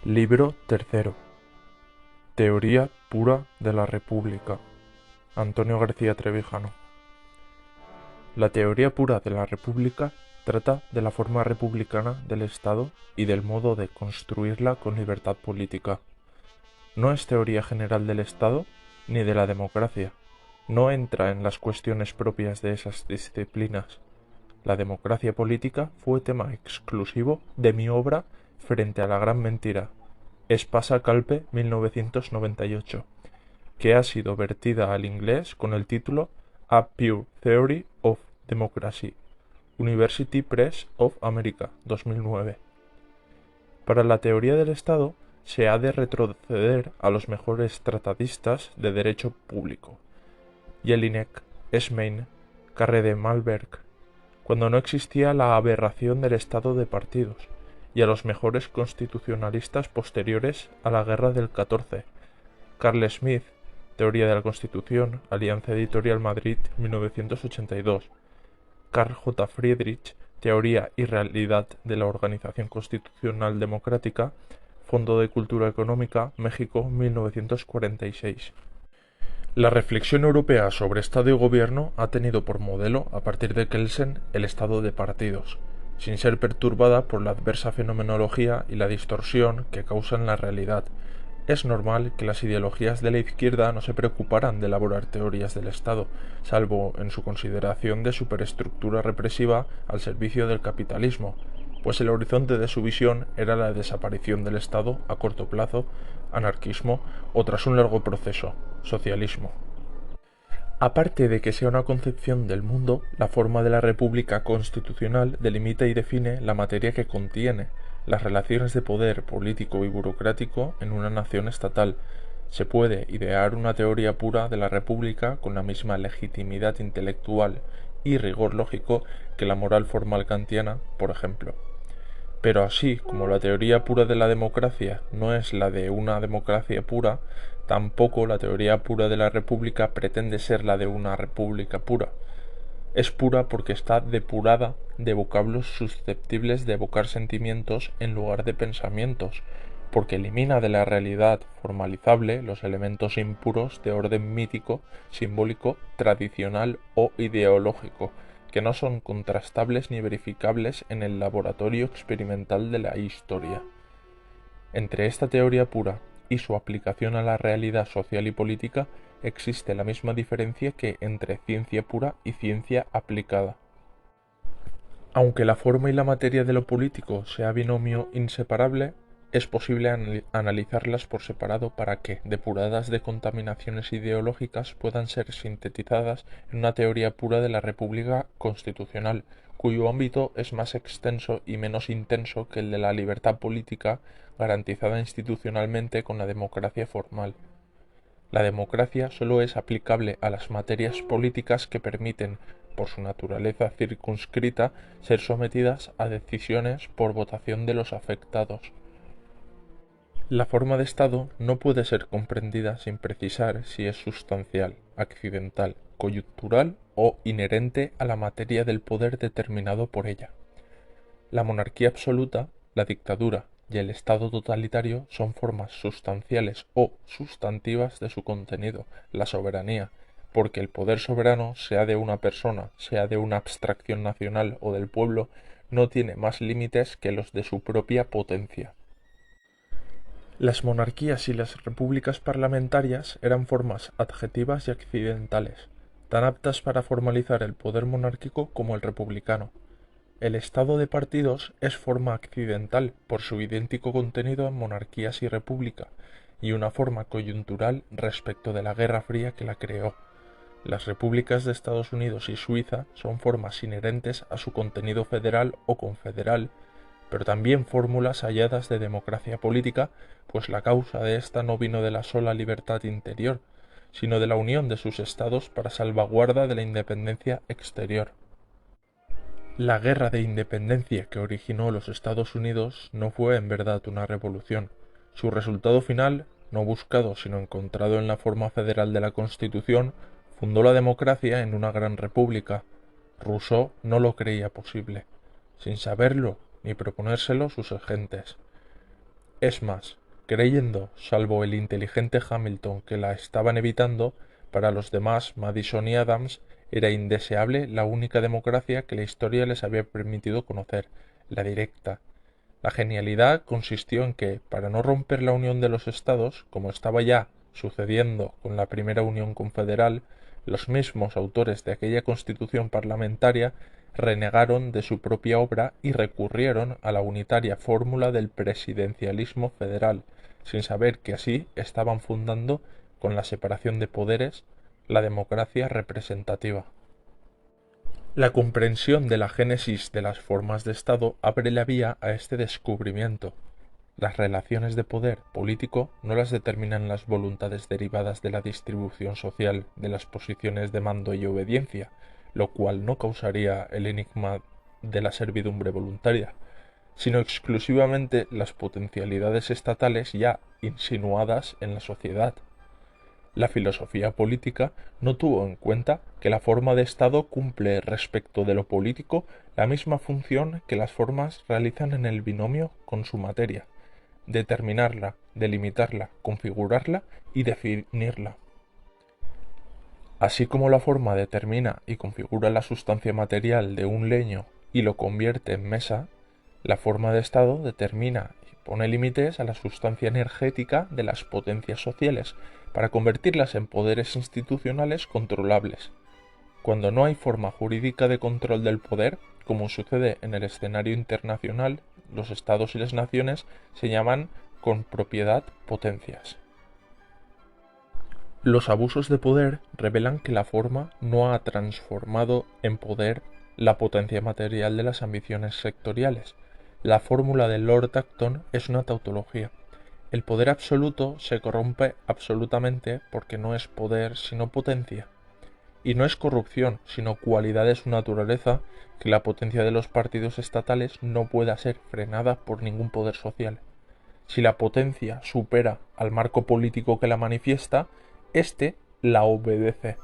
Libro tercero. Teoría pura de la República. Antonio García Trevijano. La teoría pura de la República trata de la forma republicana del Estado y del modo de construirla con libertad política. No es teoría general del Estado ni de la democracia. No entra en las cuestiones propias de esas disciplinas. La democracia política fue tema exclusivo de mi obra Frente a la gran mentira, Espasa Calpe 1998, que ha sido vertida al inglés con el título A Pure Theory of Democracy, University Press of America, 2009. Para la teoría del Estado se ha de retroceder a los mejores tratadistas de derecho público, Jelinek, Esmein, Carré de Malberg, cuando no existía la aberración del estado de partidos, y a los mejores constitucionalistas posteriores a la Guerra del 14, Carl Smith, Teoría de la Constitución, Alianza Editorial Madrid, 1982, Carl J. Friedrich, Teoría y Realidad de la Organización Constitucional Democrática, Fondo de Cultura Económica, México, 1946. La reflexión europea sobre Estado y Gobierno ha tenido por modelo, a partir de Kelsen, el Estado de partidos, sin ser perturbada por la adversa fenomenología y la distorsión que causan la realidad. Es normal que las ideologías de la izquierda no se preocuparan de elaborar teorías del Estado, salvo en su consideración de superestructura represiva al servicio del capitalismo, pues el horizonte de su visión era la desaparición del Estado a corto plazo, anarquismo o tras un largo proceso, socialismo. Aparte de que sea una concepción del mundo, la forma de la república constitucional delimita y define la materia que contiene, las relaciones de poder político y burocrático en una nación estatal. Se puede idear una teoría pura de la república con la misma legitimidad intelectual y rigor lógico que la moral formal kantiana, por ejemplo. Pero así como la teoría pura de la democracia no es la de una democracia pura, tampoco la teoría pura de la república pretende ser la de una república pura. Es pura porque está depurada de vocablos susceptibles de evocar sentimientos en lugar de pensamientos, porque elimina de la realidad formalizable los elementos impuros de orden mítico, simbólico, tradicional o ideológico, que no son contrastables ni verificables en el laboratorio experimental de la historia. Entre esta teoría pura y su aplicación a la realidad social y política existe la misma diferencia que entre ciencia pura y ciencia aplicada. Aunque la forma y la materia de lo político sea binomio inseparable, es posible analizarlas por separado para que, depuradas de contaminaciones ideológicas, puedan ser sintetizadas en una teoría pura de la República Constitucional, cuyo ámbito es más extenso y menos intenso que el de la libertad política garantizada institucionalmente con la democracia formal. La democracia solo es aplicable a las materias políticas que permiten, por su naturaleza circunscrita, ser sometidas a decisiones por votación de los afectados. La forma de Estado no puede ser comprendida sin precisar si es sustancial, accidental, coyuntural o inherente a la materia del poder determinado por ella. La monarquía absoluta, la dictadura y el Estado totalitario son formas sustanciales o sustantivas de su contenido, la soberanía, porque el poder soberano, sea de una persona, sea de una abstracción nacional o del pueblo, no tiene más límites que los de su propia potencia. Las monarquías y las repúblicas parlamentarias eran formas adjetivas y accidentales, tan aptas para formalizar el poder monárquico como el republicano. El estado de partidos es forma accidental por su idéntico contenido en monarquías y república, y una forma coyuntural respecto de la Guerra Fría que la creó. Las repúblicas de Estados Unidos y Suiza son formas inherentes a su contenido federal o confederal, pero también fórmulas halladas de democracia política, pues la causa de esta no vino de la sola libertad interior, sino de la unión de sus estados para salvaguarda de la independencia exterior. La guerra de independencia que originó los Estados Unidos no fue en verdad una revolución. Su resultado final, no buscado sino encontrado en la forma federal de la Constitución, fundó la democracia en una gran república. Rousseau no lo creía posible, sin saberlo ni proponérselo sus agentes. Es más, creyendo, salvo el inteligente Hamilton que la estaban evitando, para los demás, Madison y Adams, era indeseable la única democracia que la historia les había permitido conocer, la directa. La genialidad consistió en que, para no romper la unión de los estados, como estaba ya sucediendo con la primera unión confederal, los mismos autores de aquella constitución parlamentaria renegaron de su propia obra y recurrieron a la unitaria fórmula del presidencialismo federal, sin saber que así estaban fundando, con la separación de poderes, la democracia representativa. La comprensión de la génesis de las formas de Estado abre la vía a este descubrimiento. Las relaciones de poder político no las determinan las voluntades derivadas de la distribución social de las posiciones de mando y obediencia, lo cual no causaría el enigma de la servidumbre voluntaria, sino exclusivamente las potencialidades estatales ya insinuadas en la sociedad. La filosofía política no tuvo en cuenta que la forma de Estado cumple respecto de lo político la misma función que las formas realizan en el binomio con su materia: determinarla, delimitarla, configurarla y definirla. Así como la forma determina y configura la sustancia material de un leño y lo convierte en mesa, la forma de Estado determina y pone límites a la sustancia energética de las potencias sociales para convertirlas en poderes institucionales controlables. Cuando no hay forma jurídica de control del poder, como sucede en el escenario internacional, los estados y las naciones se llaman con propiedad potencias. Los abusos de poder revelan que la forma no ha transformado en poder la potencia material de las ambiciones sectoriales. La fórmula de Lord Acton es una tautología. El poder absoluto se corrompe absolutamente porque no es poder sino potencia. Y no es corrupción, sino cualidad de su naturaleza que la potencia de los partidos estatales no pueda ser frenada por ningún poder social. Si la potencia supera al marco político que la manifiesta, éste la obedece.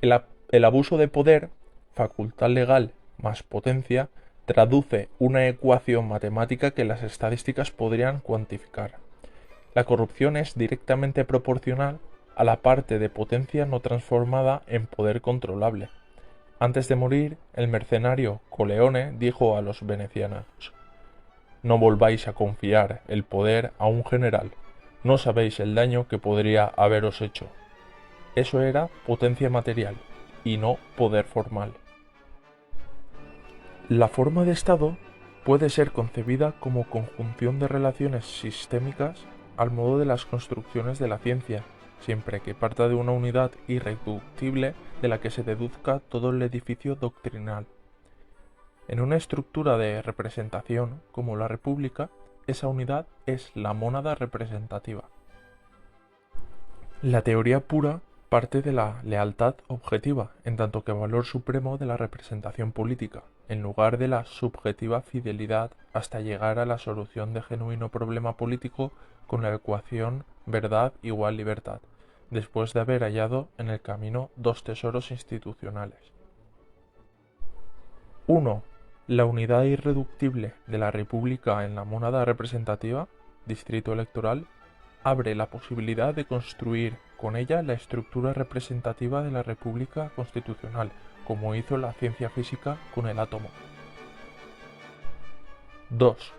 El abuso de poder, facultad legal más potencia, traduce una ecuación matemática que las estadísticas podrían cuantificar. La corrupción es directamente proporcional a la parte de potencia no transformada en poder controlable. Antes de morir, el mercenario Coleone dijo a los venecianos: «No volváis a confiar el poder a un general. No sabéis el daño que podría haberos hecho». Eso era potencia material y no poder formal. La forma de Estado puede ser concebida como conjunción de relaciones sistémicas al modo de las construcciones de la ciencia, siempre que parta de una unidad irreductible de la que se deduzca todo el edificio doctrinal. En una estructura de representación como la república, esa unidad es la mónada representativa. La teoría pura parte de la lealtad objetiva, en tanto que valor supremo de la representación política, en lugar de la subjetiva fidelidad, hasta llegar a la solución de genuino problema político con la ecuación verdad igual libertad, después de haber hallado en el camino dos tesoros institucionales. 1. La unidad irreductible de la república en la mónada representativa, distrito electoral, abre la posibilidad de construir con ella la estructura representativa de la república constitucional, como hizo la ciencia física con el átomo. 2.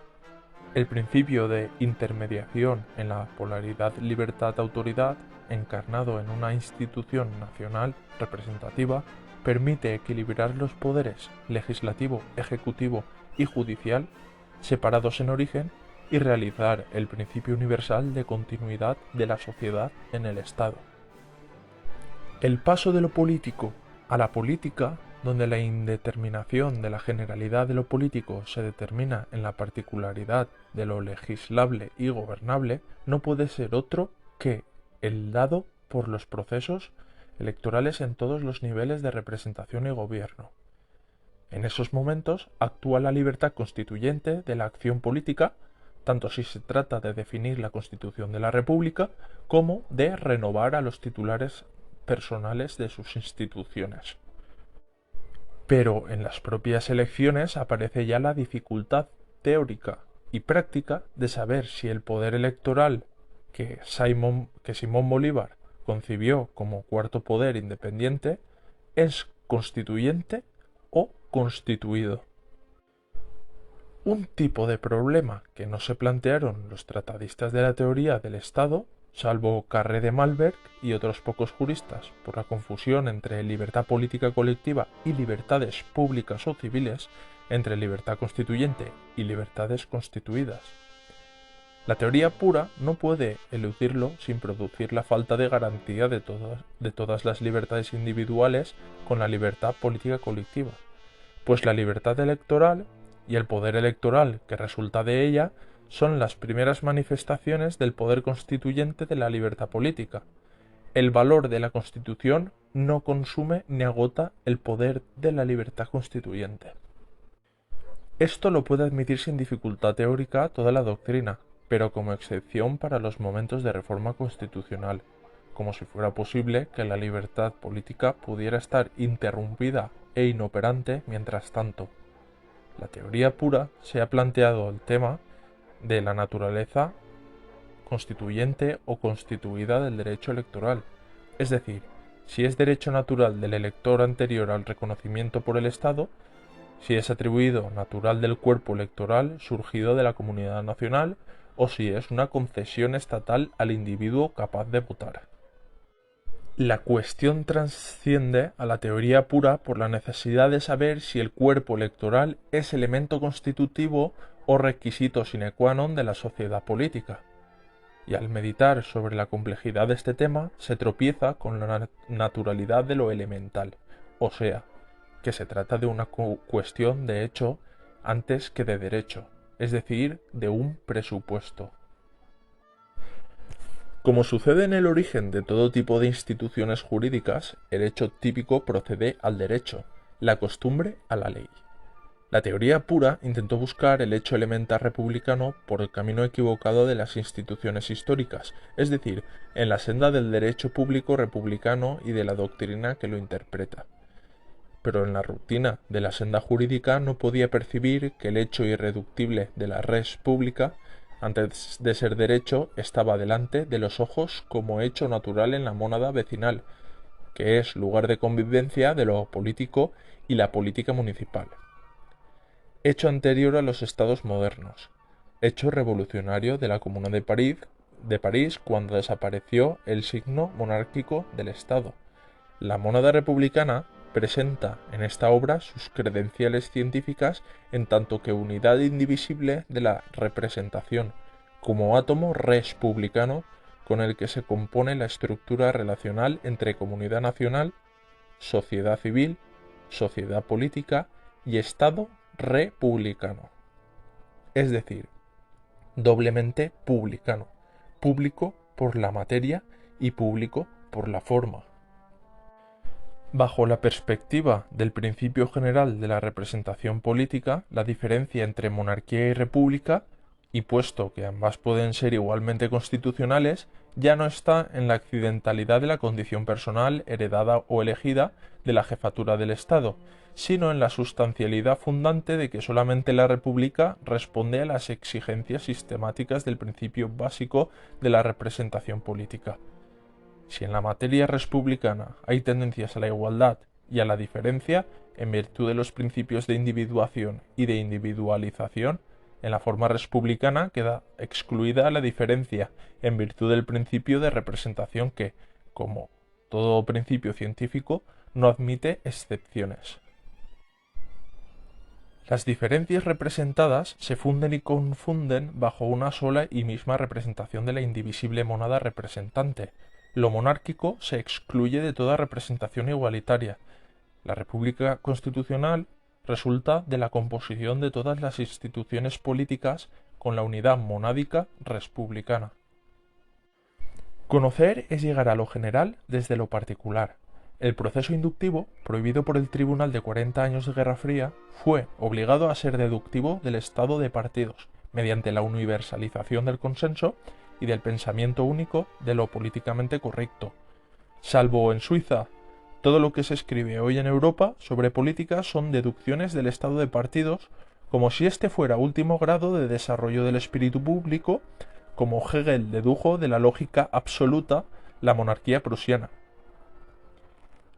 El principio de intermediación en la polaridad libertad-autoridad, encarnado en una institución nacional representativa, permite equilibrar los poderes legislativo, ejecutivo y judicial, separados en origen, y realizar el principio universal de continuidad de la sociedad en el Estado. El paso de lo político a la política, donde la indeterminación de la generalidad de lo político se determina en la particularidad de lo legislable y gobernable, no puede ser otro que el dado por los procesos electorales en todos los niveles de representación y gobierno. En esos momentos actúa la libertad constituyente de la acción política, tanto si se trata de definir la Constitución de la República como de renovar a los titulares personales de sus instituciones. Pero en las propias elecciones aparece ya la dificultad teórica, y práctica de saber si el poder electoral que Simón Bolívar concibió como cuarto poder independiente es constituyente o constituido. Un tipo de problema que no se plantearon los tratadistas de la teoría del Estado, salvo Carré de Malberg y otros pocos juristas, por la confusión entre libertad política colectiva y libertades públicas o civiles, entre libertad constituyente y libertades constituidas. La teoría pura no puede eludirlo sin producir la falta de garantía de todas las libertades individuales con la libertad política colectiva, pues la libertad electoral y el poder electoral que resulta de ella son las primeras manifestaciones del poder constituyente de la libertad política. El valor de la Constitución no consume ni agota el poder de la libertad constituyente. Esto lo puede admitir sin dificultad teórica toda la doctrina, pero como excepción para los momentos de reforma constitucional, como si fuera posible que la libertad política pudiera estar interrumpida e inoperante mientras tanto. La teoría pura se ha planteado el tema de la naturaleza constituyente o constituida del derecho electoral, es decir, si es derecho natural del elector anterior al reconocimiento por el Estado, si es atribuido natural del cuerpo electoral surgido de la comunidad nacional o si es una concesión estatal al individuo capaz de votar. La cuestión trasciende a la teoría pura por la necesidad de saber si el cuerpo electoral es elemento constitutivo o requisito sine qua non de la sociedad política. Y al meditar sobre la complejidad de este tema se tropieza con la naturalidad de lo elemental, o sea, que se trata de una cuestión de hecho antes que de derecho, es decir, de un presupuesto. Como sucede en el origen de todo tipo de instituciones jurídicas, el hecho típico procede al derecho, la costumbre a la ley. La teoría pura intentó buscar el hecho elemental republicano por el camino equivocado de las instituciones históricas, es decir, en la senda del derecho público republicano y de la doctrina que lo interpreta. Pero en la rutina de la senda jurídica no podía percibir que el hecho irreductible de la res pública, antes de ser derecho, estaba delante de los ojos como hecho natural en la mónada vecinal, que es lugar de convivencia de lo político y la política municipal. Hecho anterior a los estados modernos, hecho revolucionario de la Comuna de París cuando desapareció el signo monárquico del Estado. La mónada republicana presenta en esta obra sus credenciales científicas en tanto que unidad indivisible de la representación, como átomo res publicano con el que se compone la estructura relacional entre comunidad nacional, sociedad civil, sociedad política y Estado republicano. Es decir, doblemente publicano, público por la materia y público por la forma. Bajo la perspectiva del principio general de la representación política, la diferencia entre monarquía y república, y puesto que ambas pueden ser igualmente constitucionales, ya no está en la accidentalidad de la condición personal heredada o elegida de la jefatura del Estado, sino en la sustancialidad fundante de que solamente la república responde a las exigencias sistemáticas del principio básico de la representación política. Si en la materia republicana hay tendencias a la igualdad y a la diferencia, en virtud de los principios de individuación y de individualización, en la forma republicana queda excluida la diferencia en virtud del principio de representación que, como todo principio científico, no admite excepciones. Las diferencias representadas se funden y confunden bajo una sola y misma representación de la indivisible mónada representante. Lo monárquico se excluye de toda representación igualitaria. La República Constitucional resulta de la composición de todas las instituciones políticas con la unidad monádica republicana. Conocer es llegar a lo general desde lo particular. El proceso inductivo, prohibido por el Tribunal de 40 años de Guerra Fría, fue obligado a ser deductivo del estado de partidos, mediante la universalización del consenso y del pensamiento único de lo políticamente correcto. Salvo en Suiza, todo lo que se escribe hoy en Europa sobre política son deducciones del estado de partidos como si este fuera último grado de desarrollo del espíritu público, como Hegel dedujo de la lógica absoluta la monarquía prusiana.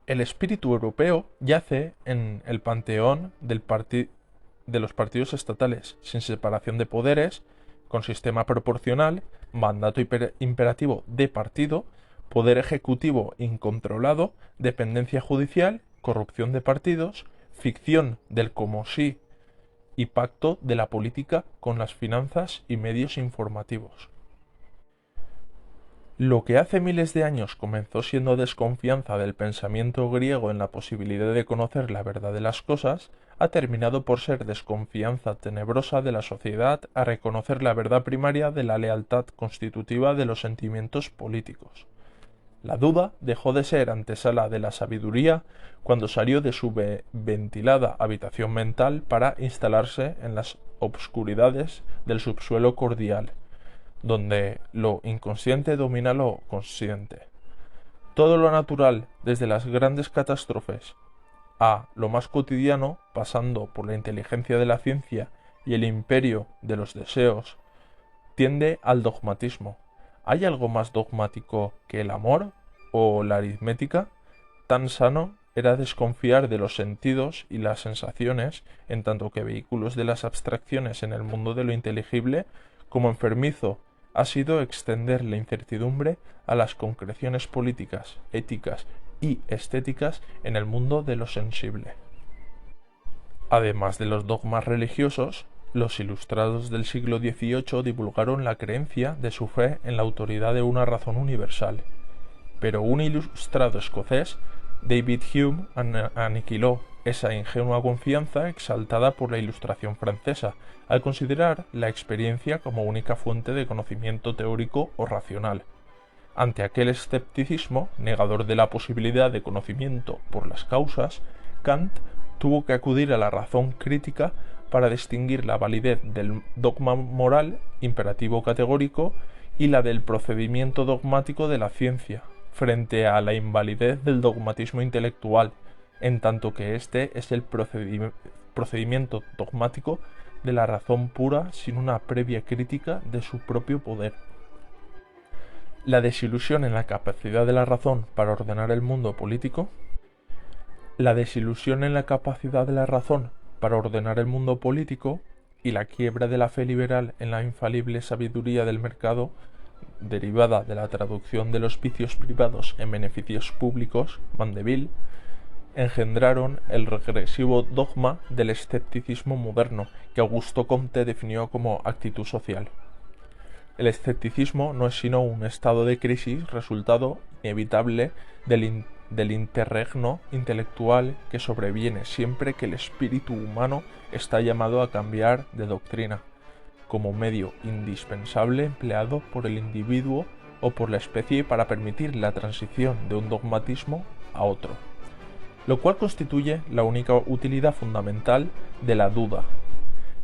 El espíritu europeo yace en el panteón de los partidos estatales, sin separación de poderes, con sistema proporcional, mandato imperativo de partido, poder ejecutivo incontrolado, dependencia judicial, corrupción de partidos, ficción del como sí y pacto de la política con las finanzas y medios informativos. Lo que hace miles de años comenzó siendo desconfianza del pensamiento griego en la posibilidad de conocer la verdad de las cosas, ha terminado por ser desconfianza tenebrosa de la sociedad a reconocer la verdad primaria de la lealtad constitutiva de los sentimientos políticos. La duda dejó de ser antesala de la sabiduría cuando salió de su ventilada habitación mental para instalarse en las obscuridades del subsuelo cordial, donde lo inconsciente domina lo consciente. Todo lo natural, desde las grandes catástrofes a lo más cotidiano, pasando por la inteligencia de la ciencia y el imperio de los deseos, tiende al dogmatismo. ¿Hay algo más dogmático que el amor o la aritmética? Tan sano era desconfiar de los sentidos y las sensaciones, en tanto que vehículos de las abstracciones en el mundo de lo inteligible, como enfermizo ha sido extender la incertidumbre a las concreciones políticas, éticas y estéticas en el mundo de lo sensible. Además de los dogmas religiosos, los ilustrados del siglo XVIII divulgaron la creencia de su fe en la autoridad de una razón universal. Pero un ilustrado escocés, David Hume, aniquiló esa ingenua confianza exaltada por la Ilustración francesa, al considerar la experiencia como única fuente de conocimiento teórico o racional. Ante aquel escepticismo, negador de la posibilidad de conocimiento por las causas, Kant tuvo que acudir a la razón crítica para distinguir la validez del dogma moral, imperativo categórico, y la del procedimiento dogmático de la ciencia, frente a la invalidez del dogmatismo intelectual, en tanto que este es el procedimiento dogmático de la razón pura sin una previa crítica de su propio poder. La desilusión en la capacidad de la razón para ordenar el mundo político. La desilusión en la capacidad de la razón para ordenar el mundo político y la quiebra de la fe liberal en la infalible sabiduría del mercado, derivada de la traducción de los vicios privados en beneficios públicos, Mandeville, engendraron el regresivo dogma del escepticismo moderno, que Augusto Comte definió como actitud social. El escepticismo no es sino un estado de crisis resultado inevitable del interregno intelectual que sobreviene siempre que el espíritu humano está llamado a cambiar de doctrina, como medio indispensable empleado por el individuo o por la especie para permitir la transición de un dogmatismo a otro, lo cual constituye la única utilidad fundamental de la duda.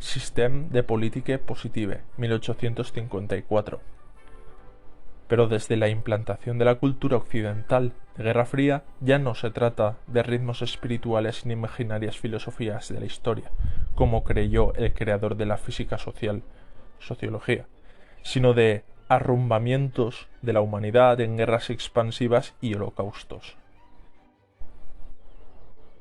Système de politique positive, 1854. Pero desde la implantación de la cultura occidental de Guerra Fría ya no se trata de ritmos espirituales ni imaginarias filosofías de la historia, como creyó el creador de la física social, sociología, sino de arrumbamientos de la humanidad en guerras expansivas y holocaustos.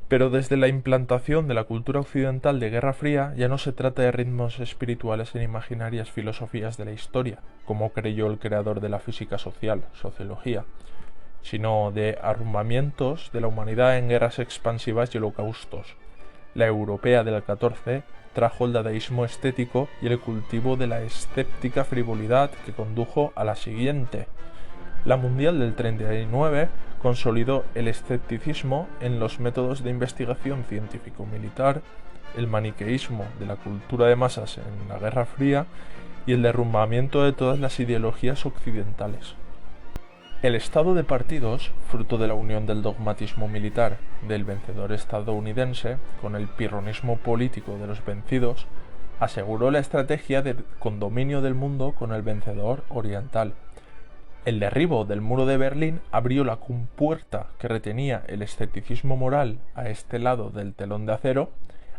Pero desde la implantación de la cultura occidental de Guerra Fría ya no se trata de ritmos espirituales en imaginarias filosofías de la historia, como creyó el creador de la física social, sociología, sino de arrumbamientos de la humanidad en guerras expansivas y holocaustos. La europea del XIV trajo el dadaísmo estético y el cultivo de la escéptica frivolidad que condujo a la siguiente. La mundial del 39 consolidó el escepticismo en los métodos de investigación científico-militar, el maniqueísmo de la cultura de masas en la Guerra Fría y el derrumbamiento de todas las ideologías occidentales. El estado de partidos, fruto de la unión del dogmatismo militar del vencedor estadounidense con el pirronismo político de los vencidos, aseguró la estrategia de condominio del mundo con el vencedor oriental. El derribo del muro de Berlín abrió la compuerta que retenía el escepticismo moral a este lado del telón de acero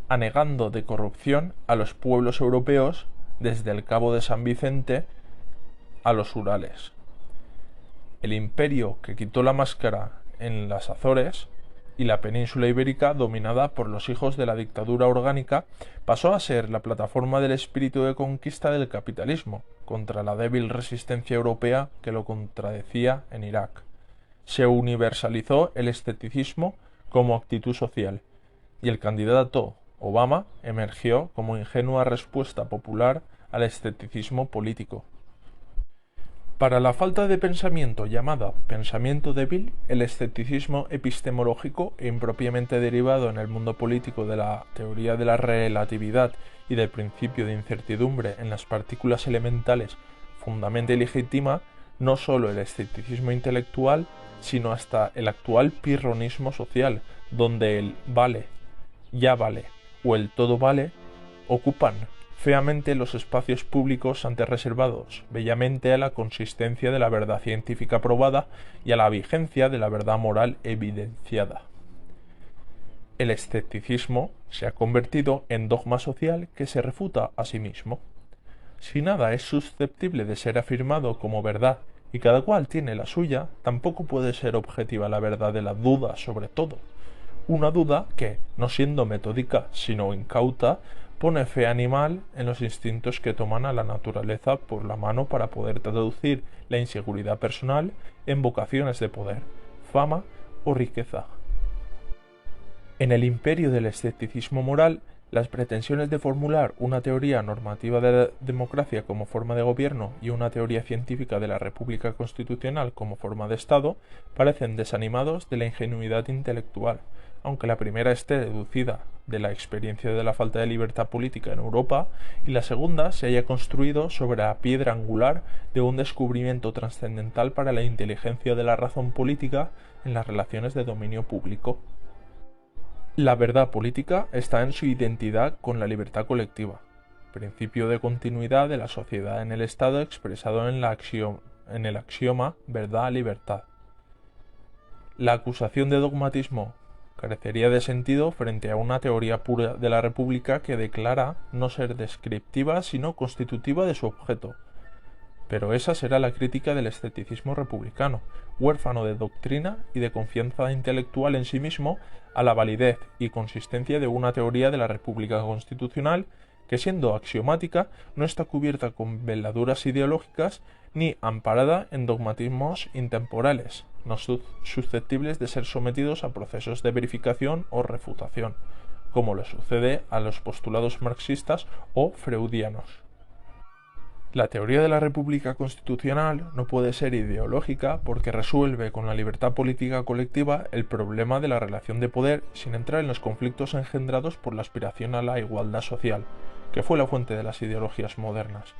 anegando de corrupción a los pueblos europeos desde el Cabo de San Vicente a los Urales. El imperio que quitó la máscara en las Azores y la península ibérica, dominada por los hijos de la dictadura orgánica, pasó a ser la plataforma del espíritu de conquista del capitalismo contra la débil resistencia europea que lo contradecía en Irak. Se universalizó el esteticismo como actitud social, y el candidato Obama emergió como ingenua respuesta popular al esteticismo político. Para la falta de pensamiento llamada pensamiento débil, el escepticismo epistemológico e impropiamente derivado en el mundo político de la teoría de la relatividad y del principio de incertidumbre en las partículas elementales fundamenta y legitima no sólo el escepticismo intelectual, sino hasta el actual pirronismo social, donde el vale, ya vale o el todo vale ocupan feamente los espacios públicos antes reservados, bellamente a la consistencia de la verdad científica probada y a la vigencia de la verdad moral evidenciada. El escepticismo se ha convertido en dogma social que se refuta a sí mismo. Si nada es susceptible de ser afirmado como verdad y cada cual tiene la suya, tampoco puede ser objetiva la verdad de la duda sobre todo. Una duda que, no siendo metódica sino incauta, pone fe animal en los instintos que toman a la naturaleza por la mano para poder traducir la inseguridad personal en vocaciones de poder, fama o riqueza. En el imperio del escepticismo moral, las pretensiones de formular una teoría normativa de la democracia como forma de gobierno y una teoría científica de la república constitucional como forma de Estado parecen desanimados de la ingenuidad intelectual, aunque la primera esté deducida de la experiencia de la falta de libertad política en Europa y la segunda se haya construido sobre la piedra angular de un descubrimiento trascendental para la inteligencia de la razón política en las relaciones de dominio público. La verdad política está en su identidad con la libertad colectiva, principio de continuidad de la sociedad en el Estado expresado en el axioma verdad-libertad. La acusación de dogmatismo carecería de sentido frente a una teoría pura de la República que declara no ser descriptiva sino constitutiva de su objeto. Pero esa será la crítica del escepticismo republicano, huérfano de doctrina y de confianza intelectual en sí mismo, a la validez y consistencia de una teoría de la República Constitucional que, siendo axiomática, no está cubierta con veladuras ideológicas ni amparada en dogmatismos intemporales, no susceptibles de ser sometidos a procesos de verificación o refutación, como le sucede a los postulados marxistas o freudianos. La teoría de la República Constitucional no puede ser ideológica porque resuelve con la libertad política colectiva el problema de la relación de poder sin entrar en los conflictos engendrados por la aspiración a la igualdad social, que fue la fuente de las ideologías modernas.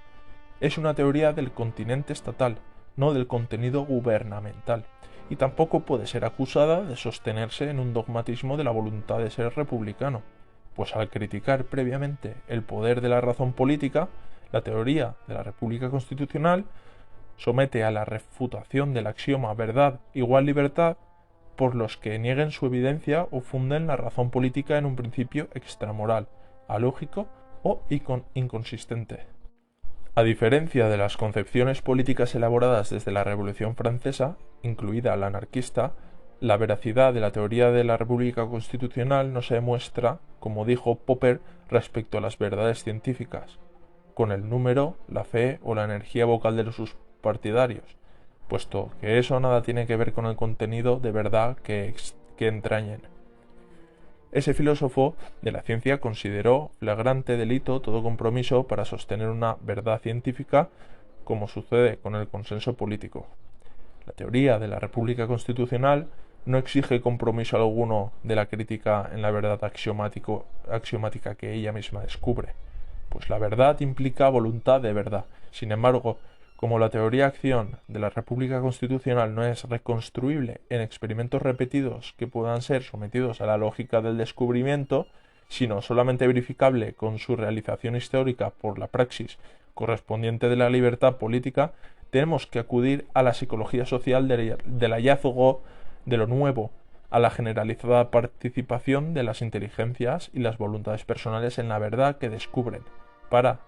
Es una teoría del continente estatal, no del contenido gubernamental, y tampoco puede ser acusada de sostenerse en un dogmatismo de la voluntad de ser republicano, pues al criticar previamente el poder de la razón política, la teoría de la República Constitucional somete a la refutación del axioma verdad igual libertad por los que nieguen su evidencia o funden la razón política en un principio extramoral, alógico o inconsistente. A diferencia de las concepciones políticas elaboradas desde la Revolución Francesa, incluida la anarquista, la veracidad de la teoría de la República Constitucional no se demuestra, como dijo Popper, respecto a las verdades científicas, con el número, la fe o la energía vocal de sus partidarios, puesto que eso nada tiene que ver con el contenido de verdad que entrañen. Ese filósofo de la ciencia consideró flagrante delito todo compromiso para sostener una verdad científica, como sucede con el consenso político. La teoría de la República Constitucional no exige compromiso alguno de la crítica en la verdad axiomática que ella misma descubre, pues la verdad implica voluntad de verdad. Sin embargo, como la teoría-acción de la República Constitucional no es reconstruible en experimentos repetidos que puedan ser sometidos a la lógica del descubrimiento, sino solamente verificable con su realización histórica por la praxis correspondiente de la libertad política, tenemos que acudir a la psicología social del hallazgo de lo nuevo a la generalizada participación de las inteligencias y las voluntades personales en la verdad que descubren, para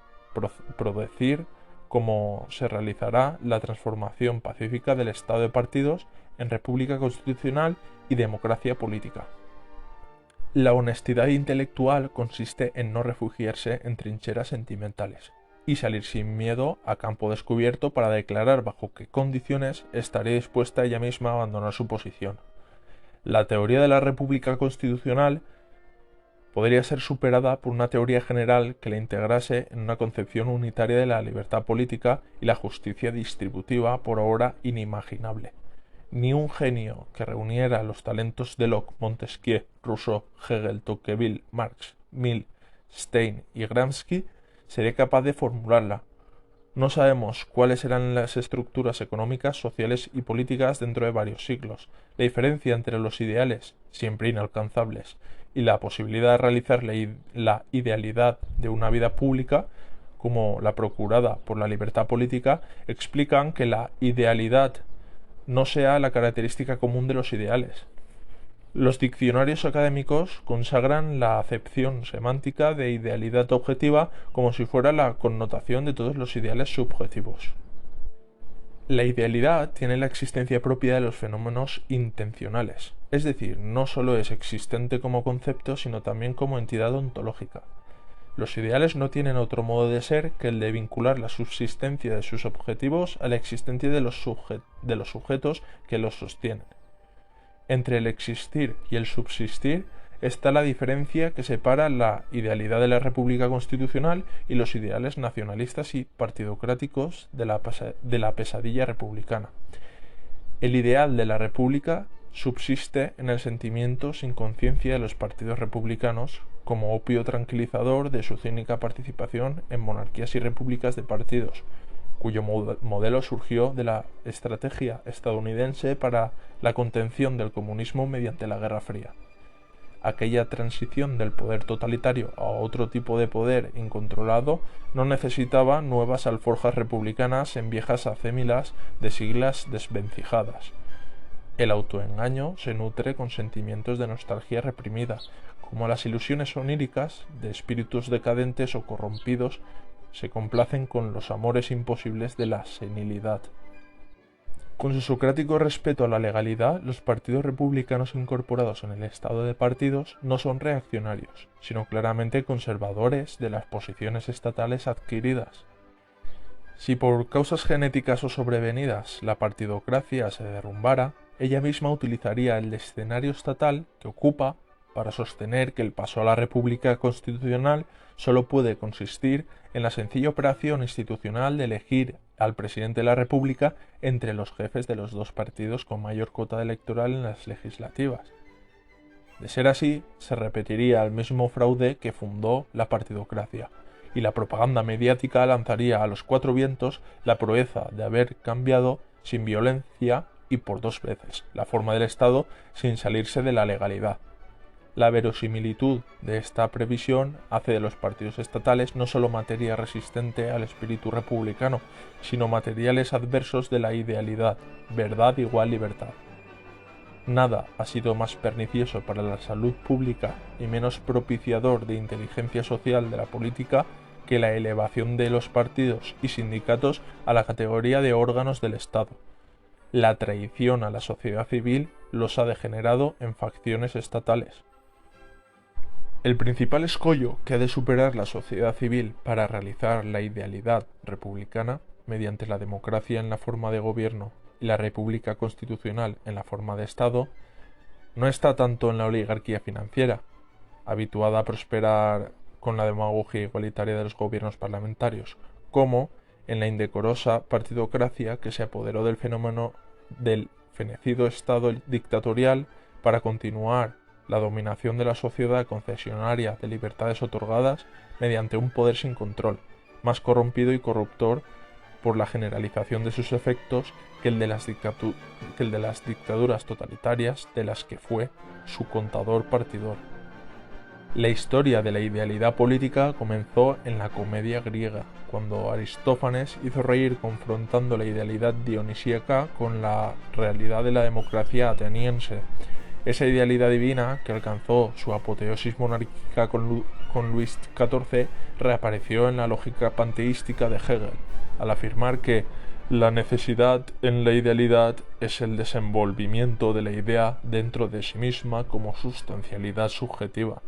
predecir cómo se realizará la transformación pacífica del Estado de partidos en república constitucional y democracia política. La honestidad intelectual consiste en no refugiarse en trincheras sentimentales y salir sin miedo a campo descubierto para declarar bajo qué condiciones estaría dispuesta ella misma a abandonar su posición. La teoría de la República Constitucional podría ser superada por una teoría general que la integrase en una concepción unitaria de la libertad política y la justicia distributiva por ahora inimaginable. Ni un genio que reuniera los talentos de Locke, Montesquieu, Rousseau, Hegel, Tocqueville, Marx, Mill, Stein y Gramsci sería capaz de formularla. No sabemos cuáles serán las estructuras económicas, sociales y políticas dentro de varios siglos. La diferencia entre los ideales, siempre inalcanzables, y la posibilidad de realizar la idealidad de una vida pública, como la procurada por la libertad política, explican que la idealidad no sea la característica común de los ideales. Los diccionarios académicos consagran la acepción semántica de idealidad objetiva como si fuera la connotación de todos los ideales subjetivos. La idealidad tiene la existencia propia de los fenómenos intencionales, es decir, no solo es existente como concepto, sino también como entidad ontológica. Los ideales no tienen otro modo de ser que el de vincular la subsistencia de sus objetivos a la existencia de los sujetos que los sostienen. Entre el existir y el subsistir está la diferencia que separa la idealidad de la República Constitucional y los ideales nacionalistas y partidocráticos de la pesadilla republicana. El ideal de la República subsiste en el sentimiento sin conciencia de los partidos republicanos como opio tranquilizador de su cínica participación en monarquías y repúblicas de partidos, cuyo modelo surgió de la estrategia estadounidense para la contención del comunismo mediante la Guerra Fría. Aquella transición del poder totalitario a otro tipo de poder incontrolado no necesitaba nuevas alforjas republicanas en viejas acémilas de siglas desvencijadas. El autoengaño se nutre con sentimientos de nostalgia reprimida, como las ilusiones oníricas de espíritus decadentes o corrompidos se complacen con los amores imposibles de la senilidad. Con su socrático respeto a la legalidad, los partidos republicanos incorporados en el estado de partidos no son reaccionarios, sino claramente conservadores de las posiciones estatales adquiridas. Si por causas genéticas o sobrevenidas la partidocracia se derrumbara, ella misma utilizaría el escenario estatal que ocupa para sostener que el paso a la República Constitucional solo puede consistir en la sencilla operación institucional de elegir al presidente de la República entre los jefes de los dos partidos con mayor cuota electoral en las legislativas. De ser así, se repetiría el mismo fraude que fundó la partidocracia, y la propaganda mediática lanzaría a los cuatro vientos la proeza de haber cambiado sin violencia y por dos veces la forma del Estado sin salirse de la legalidad. La verosimilitud de esta previsión hace de los partidos estatales no solo materia resistente al espíritu republicano, sino materiales adversos de la idealidad, verdad igual libertad. Nada ha sido más pernicioso para la salud pública y menos propiciador de inteligencia social de la política que la elevación de los partidos y sindicatos a la categoría de órganos del Estado. La traición a la sociedad civil los ha degenerado en facciones estatales. El principal escollo que ha de superar la sociedad civil para realizar la idealidad republicana, mediante la democracia en la forma de gobierno y la república constitucional en la forma de Estado, no está tanto en la oligarquía financiera, habituada a prosperar con la demagogia igualitaria de los gobiernos parlamentarios, como en la indecorosa partidocracia que se apoderó del fenómeno del fenecido Estado dictatorial para continuar la dominación de la sociedad concesionaria de libertades otorgadas mediante un poder sin control, más corrompido y corruptor por la generalización de sus efectos que el de las dictaduras totalitarias de las que fue su contador partidor. La historia de la idealidad política comenzó en la comedia griega, cuando Aristófanes hizo reír confrontando la idealidad dionisíaca con la realidad de la democracia ateniense. Esa idealidad divina, que alcanzó su apoteosis monárquica con Luis XIV, reapareció en la lógica panteística de Hegel, al afirmar que la necesidad en la idealidad es el desenvolvimiento de la idea dentro de sí misma como sustancialidad subjetiva.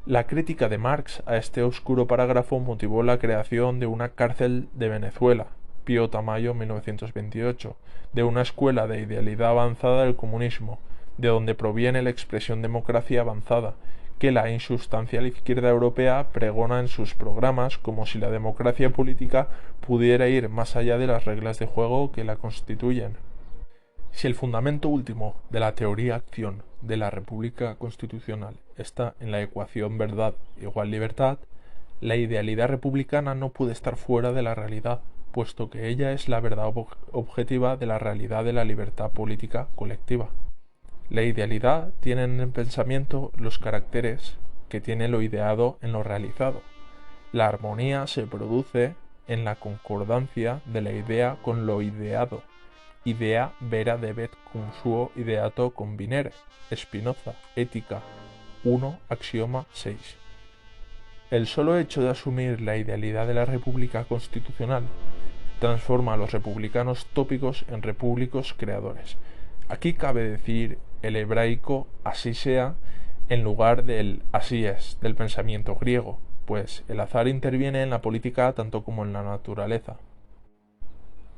La crítica de Marx a este oscuro parágrafo motivó la creación de una cárcel de Venezuela, Pío Tamayo, 1928, de una escuela de idealidad avanzada del comunismo, de donde proviene la expresión democracia avanzada, que la insustancial izquierda europea pregona en sus programas como si la democracia política pudiera ir más allá de las reglas de juego que la constituyen. Si el fundamento último de la teoría-acción de la República Constitucional está en la ecuación verdad igual libertad, la idealidad republicana no puede estar fuera de la realidad, puesto que ella es la verdad objetiva de la realidad de la libertad política colectiva. La idealidad tiene en el pensamiento los caracteres que tiene lo ideado en lo realizado. La armonía se produce en la concordancia de la idea con lo ideado. Idea vera debet cum suo ideato convinere. Spinoza, Ética 1, axioma 6. El solo hecho de asumir la idealidad de la República Constitucional transforma a los republicanos tópicos en repúblicos creadores. Aquí cabe decir el hebraico así sea en lugar del así es del pensamiento griego, pues el azar interviene en la política tanto como en la naturaleza.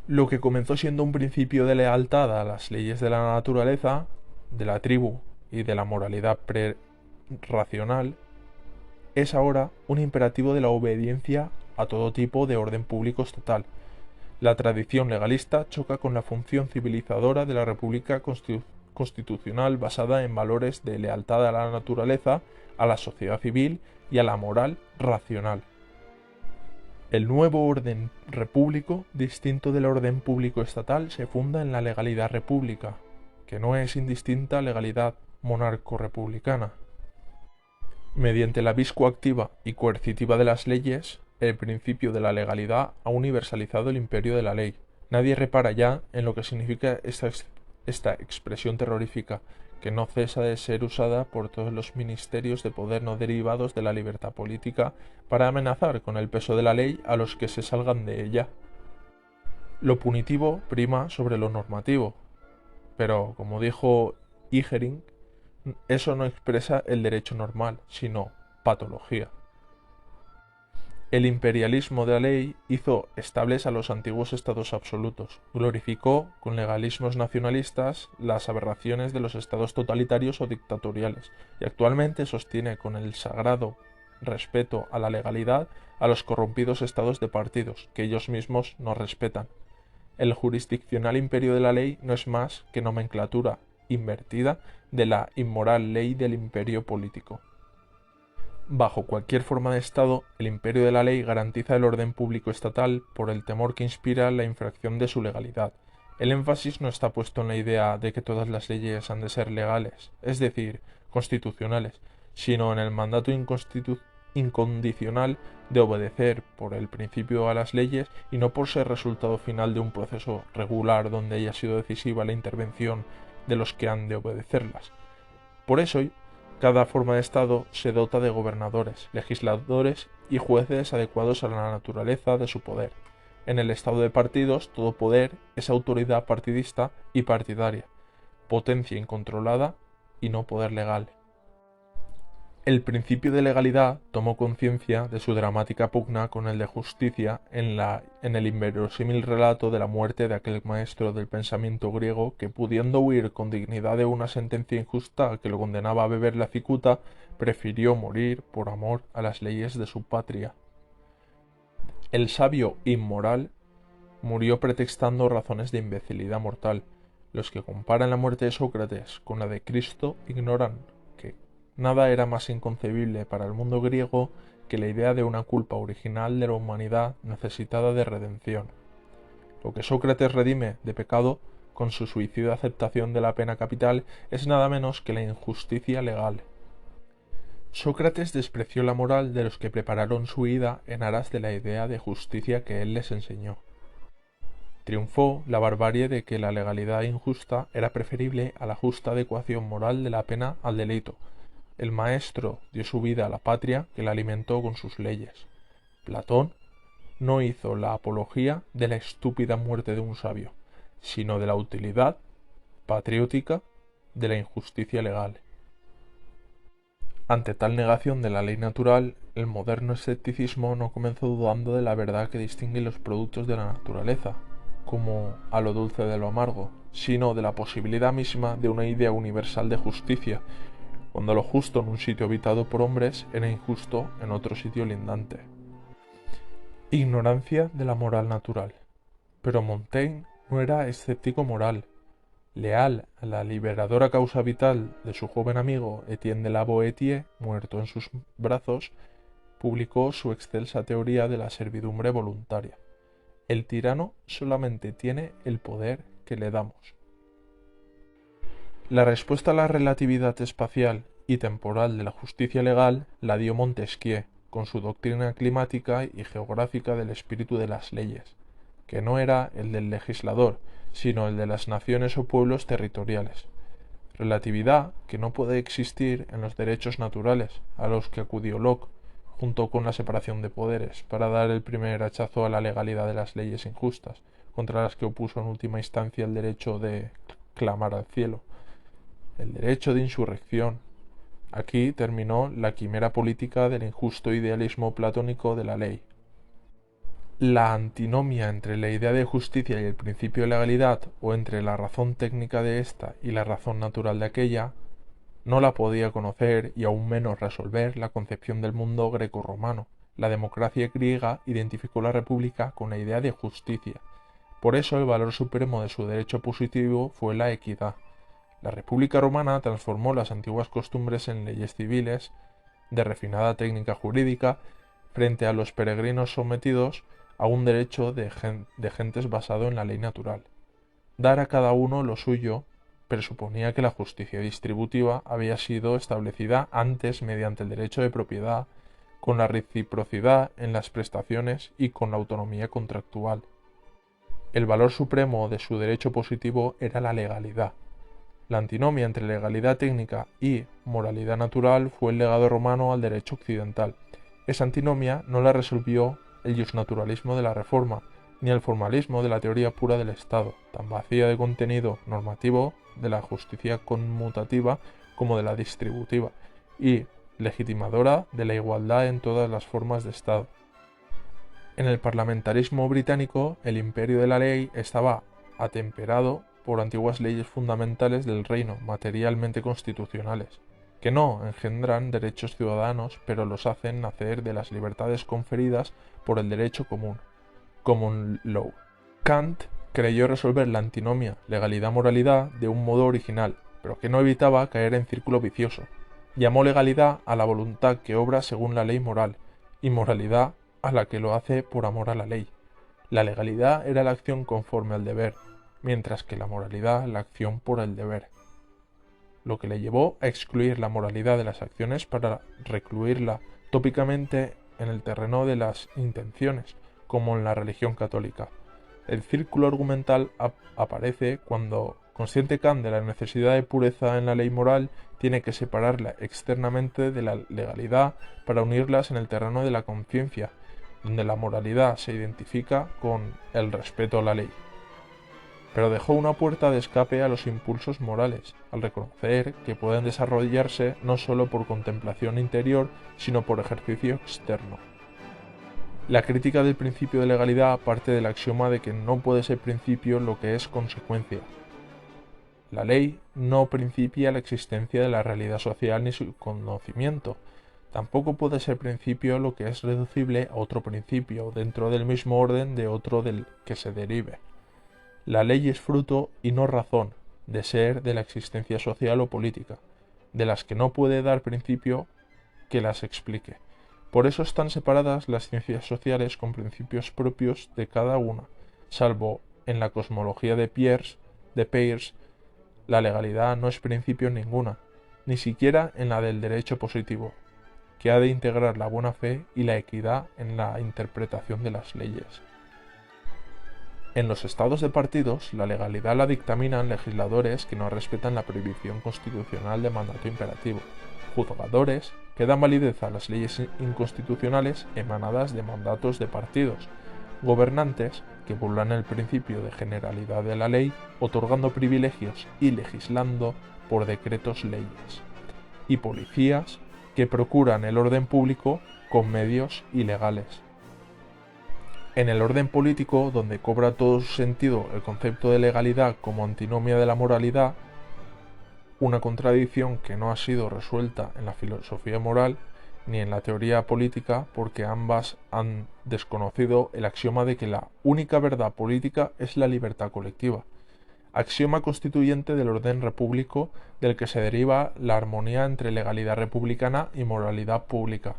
Lo que comenzó siendo un principio de lealtad a las leyes de la naturaleza, de la tribu y de la moralidad pre-racional, es ahora un imperativo de la obediencia a todo tipo de orden público estatal. La tradición legalista choca con la función civilizadora de la República Constitucional basada en valores de lealtad a la naturaleza, a la sociedad civil y a la moral racional. El nuevo orden repúblico, distinto del orden público estatal, se funda en la legalidad república, que no es indistinta a legalidad monarco-republicana. Mediante la vis coactiva y coercitiva de las leyes, el principio de la legalidad ha universalizado el imperio de la ley. Nadie repara ya en lo que significa esta expresión terrorífica, que no cesa de ser usada por todos los ministerios de poder no derivados de la libertad política para amenazar con el peso de la ley a los que se salgan de ella. Lo punitivo prima sobre lo normativo, pero, como dijo Ihering, eso no expresa el derecho normal, sino patología. El imperialismo de la ley hizo estables a los antiguos estados absolutos, glorificó con legalismos nacionalistas las aberraciones de los estados totalitarios o dictatoriales, y actualmente sostiene con el sagrado respeto a la legalidad a los corrompidos estados de partidos, que ellos mismos no respetan. El jurisdiccional imperio de la ley no es más que nomenclatura invertida de la inmoral ley del imperio político. Bajo cualquier forma de Estado, el imperio de la ley garantiza el orden público estatal por el temor que inspira la infracción de su legalidad. El énfasis no está puesto en la idea de que todas las leyes han de ser legales, es decir, constitucionales, sino en el mandato incondicional de obedecer por el principio a las leyes y no por ser resultado final de un proceso regular donde haya sido decisiva la intervención de los que han de obedecerlas. Por eso, cada forma de Estado se dota de gobernadores, legisladores y jueces adecuados a la naturaleza de su poder. En el Estado de partidos, todo poder es autoridad partidista y partidaria, potencia incontrolada y no poder legal. El principio de legalidad tomó conciencia de su dramática pugna con el de justicia en el inverosímil relato de la muerte de aquel maestro del pensamiento griego que, pudiendo huir con dignidad de una sentencia injusta que lo condenaba a beber la cicuta, prefirió morir por amor a las leyes de su patria. El sabio inmoral murió pretextando razones de imbecilidad mortal. Los que comparan la muerte de Sócrates con la de Cristo ignoran que nada era más inconcebible para el mundo griego que la idea de una culpa original de la humanidad necesitada de redención. Lo que Sócrates redime de pecado con su suicida aceptación de la pena capital es nada menos que la injusticia legal. Sócrates despreció la moral de los que prepararon su huida en aras de la idea de justicia que él les enseñó. Triunfó la barbarie de que la legalidad injusta era preferible a la justa adecuación moral de la pena al delito. El maestro dio su vida a la patria que la alimentó con sus leyes. Platón no hizo la apología de la estúpida muerte de un sabio, sino de la utilidad patriótica de la injusticia legal. Ante tal negación de la ley natural, el moderno escepticismo no comenzó dudando de la verdad que distingue los productos de la naturaleza, como a lo dulce de lo amargo, sino de la posibilidad misma de una idea universal de justicia, cuando lo justo en un sitio habitado por hombres era injusto en otro sitio lindante. Ignorancia de la moral natural. Pero Montaigne no era escéptico moral. Leal a la liberadora causa vital de su joven amigo Etienne de la Boétie, muerto en sus brazos, publicó su excelsa teoría de la servidumbre voluntaria. El tirano solamente tiene el poder que le damos. La respuesta a la relatividad espacial y temporal de la justicia legal la dio Montesquieu, con su doctrina climática y geográfica del espíritu de las leyes, que no era el del legislador, sino el de las naciones o pueblos territoriales. Relatividad que no puede existir en los derechos naturales, a los que acudió Locke, junto con la separación de poderes, para dar el primer hachazo a la legalidad de las leyes injustas, contra las que opuso en última instancia el derecho de clamar al cielo, el derecho de insurrección. Aquí terminó la quimera política del injusto idealismo platónico de la ley. La antinomia entre la idea de justicia y el principio de legalidad, o entre la razón técnica de ésta y la razón natural de aquella, no la podía conocer y aún menos resolver la concepción del mundo grecorromano. La democracia griega identificó la república con la idea de justicia. Por eso el valor supremo de su derecho positivo fue la equidad. La república romana transformó las antiguas costumbres en leyes civiles de refinada técnica jurídica frente a los peregrinos sometidos a un derecho de gentes basado en la ley natural. Dar a cada uno lo suyo presuponía que la justicia distributiva había sido establecida antes mediante el derecho de propiedad, con la reciprocidad en las prestaciones y con la autonomía contractual. El valor supremo de su derecho positivo era la legalidad. La antinomia entre legalidad técnica y moralidad natural fue el legado romano al derecho occidental. Esa antinomia no la resolvió el justnaturalismo de la Reforma, ni el formalismo de la teoría pura del Estado, tan vacía de contenido normativo de la justicia conmutativa como de la distributiva, y legitimadora de la igualdad en todas las formas de Estado. En el parlamentarismo británico, el imperio de la ley estaba atemperado por antiguas leyes fundamentales del reino, materialmente constitucionales, que no engendran derechos ciudadanos, pero los hacen nacer de las libertades conferidas por el derecho común, common law. Kant creyó resolver la antinomia legalidad-moralidad de un modo original, pero que no evitaba caer en círculo vicioso. Llamó legalidad a la voluntad que obra según la ley moral, y moralidad a la que lo hace por amor a la ley. La legalidad era la acción conforme al deber, mientras que la moralidad la acción por el deber, lo que le llevó a excluir la moralidad de las acciones para recluirla tópicamente en el terreno de las intenciones, como en la religión católica. El círculo argumental aparece cuando, consciente Kant de la necesidad de pureza en la ley moral, tiene que separarla externamente de la legalidad para unirlas en el terreno de la conciencia, donde la moralidad se identifica con el respeto a la ley. Pero dejó una puerta de escape a los impulsos morales, al reconocer que pueden desarrollarse no sólo por contemplación interior, sino por ejercicio externo. La crítica del principio de legalidad parte del axioma de que no puede ser principio lo que es consecuencia. La ley no principia la existencia de la realidad social ni su conocimiento. Tampoco puede ser principio lo que es reducible a otro principio, dentro del mismo orden de otro del que se derive. La ley es fruto y no razón de ser de la existencia social o política, de las que no puede dar principio que las explique. Por eso están separadas las ciencias sociales con principios propios de cada una, salvo en la cosmología de Peirce, la legalidad no es principio en ninguna, ni siquiera en la del derecho positivo, que ha de integrar la buena fe y la equidad en la interpretación de las leyes. En los estados de partidos, la legalidad la dictaminan legisladores que no respetan la prohibición constitucional de mandato imperativo, juzgadores que dan validez a las leyes inconstitucionales emanadas de mandatos de partidos, gobernantes que burlan el principio de generalidad de la ley, otorgando privilegios y legislando por decretos leyes, y policías que procuran el orden público con medios ilegales. En el orden político, donde cobra todo su sentido el concepto de legalidad como antinomia de la moralidad, una contradicción que no ha sido resuelta en la filosofía moral ni en la teoría política, porque ambas han desconocido el axioma de que la única verdad política es la libertad colectiva, axioma constituyente del orden repúblico del que se deriva la armonía entre legalidad republicana y moralidad pública.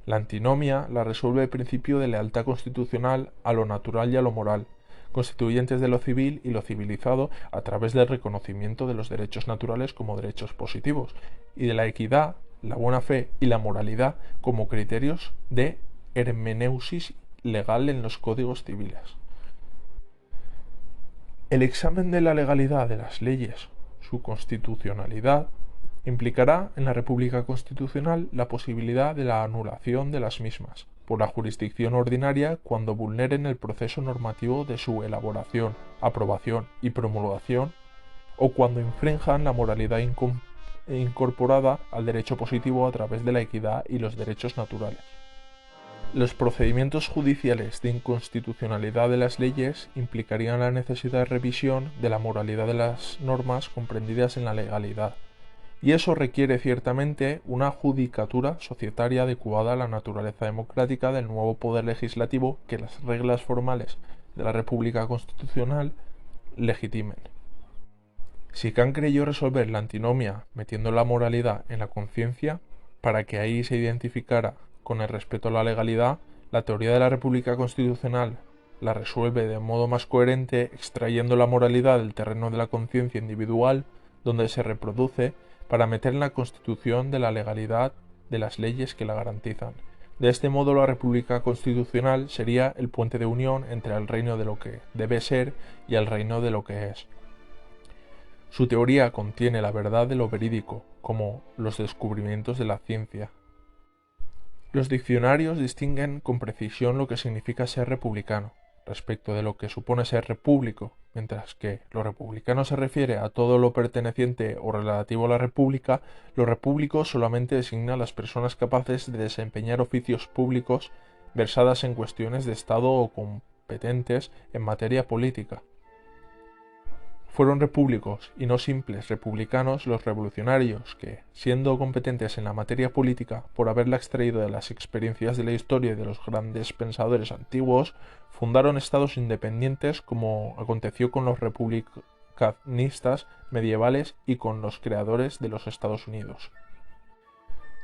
La antinomia la resuelve el principio de lealtad constitucional a lo natural y a lo moral, constituyentes de lo civil y lo civilizado a través del reconocimiento de los derechos naturales como derechos positivos, y de la equidad, la buena fe y la moralidad como criterios de hermeneusis legal en los códigos civiles. El examen de la legalidad de las leyes, su constitucionalidad, implicará en la República Constitucional la posibilidad de la anulación de las mismas por la jurisdicción ordinaria cuando vulneren el proceso normativo de su elaboración, aprobación y promulgación, o cuando infrinjan la moralidad incorporada al derecho positivo a través de la equidad y los derechos naturales. Los procedimientos judiciales de inconstitucionalidad de las leyes implicarían la necesidad de revisión de la moralidad de las normas comprendidas en la legalidad, y eso requiere ciertamente una judicatura societaria adecuada a la naturaleza democrática del nuevo poder legislativo que las reglas formales de la República Constitucional legitimen. Si Kant creyó resolver la antinomia metiendo la moralidad en la conciencia, para que ahí se identificara con el respeto a la legalidad, la teoría de la República Constitucional la resuelve de modo más coherente extrayendo la moralidad del terreno de la conciencia individual, donde se reproduce, para meter en la Constitución de la legalidad de las leyes que la garantizan. De este modo, la República Constitucional sería el puente de unión entre el reino de lo que debe ser y el reino de lo que es. Su teoría contiene la verdad de lo verídico, como los descubrimientos de la ciencia. Los diccionarios distinguen con precisión lo que significa ser republicano, respecto de lo que supone ser repúblico, mientras que lo republicano se refiere a todo lo perteneciente o relativo a la república, lo repúblico solamente designa a las personas capaces de desempeñar oficios públicos versadas en cuestiones de Estado o competentes en materia política. Fueron repúblicos y no simples republicanos los revolucionarios que, siendo competentes en la materia política por haberla extraído de las experiencias de la historia y de los grandes pensadores antiguos, fundaron estados independientes como aconteció con los republicanistas medievales y con los creadores de los Estados Unidos.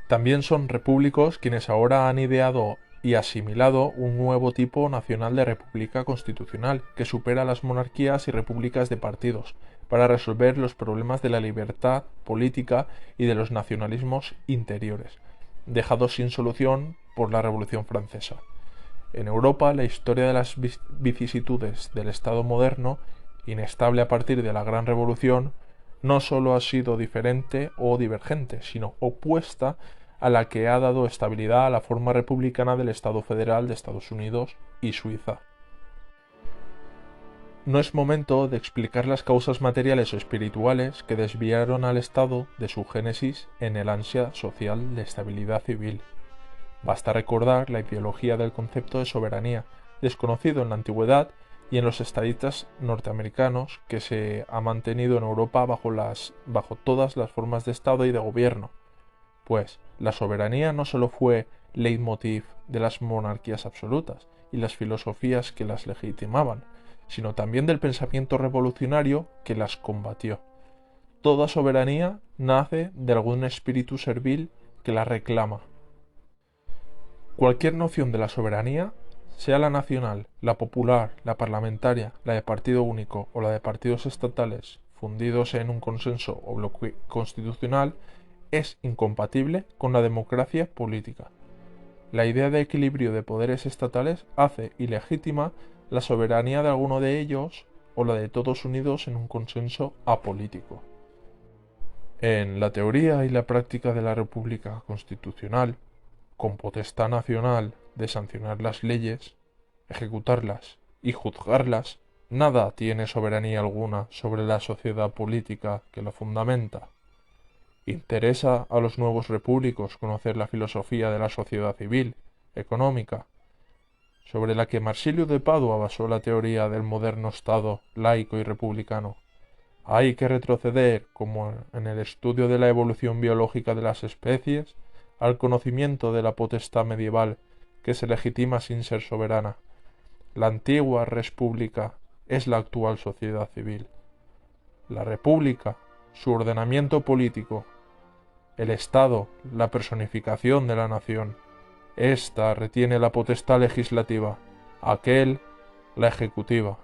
También son repúblicos quienes ahora han ideado y asimilado un nuevo tipo nacional de república constitucional que supera las monarquías y repúblicas de partidos, para resolver los problemas de la libertad política y de los nacionalismos interiores, dejados sin solución por la Revolución Francesa. En Europa, la historia de las vicisitudes del Estado moderno, inestable a partir de la Gran Revolución, no solo ha sido diferente o divergente, sino opuesta a la que ha dado estabilidad a la forma republicana del Estado federal de Estados Unidos y Suiza. No es momento de explicar las causas materiales o espirituales que desviaron al Estado de su génesis en el ansia social de estabilidad civil. Basta recordar la ideología del concepto de soberanía, desconocido en la antigüedad y en los estadistas norteamericanos, que se ha mantenido en Europa bajo todas las formas de Estado y de gobierno. Pues la soberanía no solo fue leitmotiv de las monarquías absolutas y las filosofías que las legitimaban, sino también del pensamiento revolucionario que las combatió. Toda soberanía nace de algún espíritu servil que la reclama. Cualquier noción de la soberanía, sea la nacional, la popular, la parlamentaria, la de partido único o la de partidos estatales fundidos en un consenso o bloque constitucional, es incompatible con la democracia política. La idea de equilibrio de poderes estatales hace ilegítima la soberanía de alguno de ellos o la de todos unidos en un consenso apolítico. En la teoría y la práctica de la República Constitucional, con potestad nacional de sancionar las leyes, ejecutarlas y juzgarlas, nada tiene soberanía alguna sobre la sociedad política que la fundamenta. Interesa a los nuevos repúblicos conocer la filosofía de la sociedad civil, económica, sobre la que Marsilio de Padua basó la teoría del moderno Estado laico y republicano. Hay que retroceder, como en el estudio de la evolución biológica de las especies, al conocimiento de la potestad medieval que se legitima sin ser soberana. La antigua república es la actual sociedad civil. La república, su ordenamiento político, el Estado, la personificación de la nación. Ésta retiene la potestad legislativa, aquel la ejecutiva.